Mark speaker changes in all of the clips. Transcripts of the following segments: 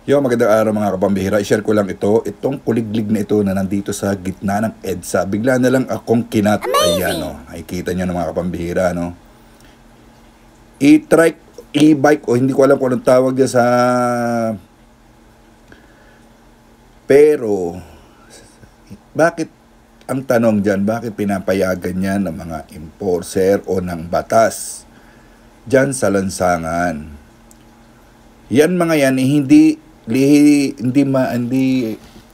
Speaker 1: Yo, magandang araw mga kapambihira. I-share ko lang itong kuliglig na ito na nandito sa gitna ng EDSA. Bigla na lang akong kinat. Ayan, no. Nakikita nyo ng mga kapambihira, no. E-trike, e-bike, o hindi ko alam kung anong tawag dyan sa... Pero, bakit, ang tanong dyan, bakit pinapayagan yan ng mga enforcer o ng batas dyan sa lansangan? Yan mga yan, hindi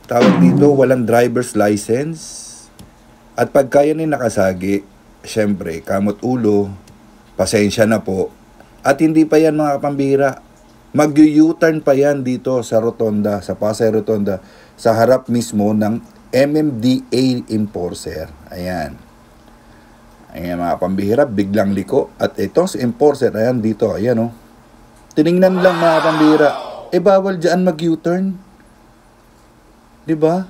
Speaker 1: tawag dito, walang driver's license. At pagka yan ay nakasagi, syempre, kamot ulo, pasensya na po. At hindi pa yan mga kapambira, mag-U-turn pa yan dito sa rotonda, sa Pasay Rotonda, sa harap mismo ng MMDA enforcer. Ayan. Ayan mga kapambira, biglang liko. At itong si enforcer, ayan dito, ayan o. Tiningnan lang mga kapambira, bawal dyan mag-U-turn. Diba?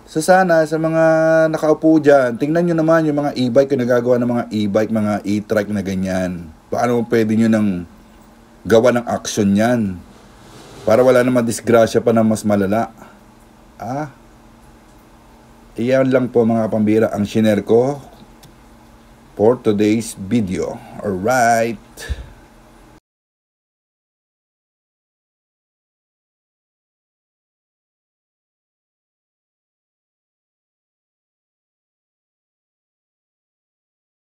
Speaker 1: So sana sa mga nakaupo dyan, tingnan nyo naman yung mga e-bike yung nagagawa ng mga e-bike, mga e-trike na ganyan. Paano pwede nyo nang gawa ng action yan? Para wala naman disgrasya pa na mas malala. Iyan lang po mga kapambira ang shinare ko for today's video. Alright.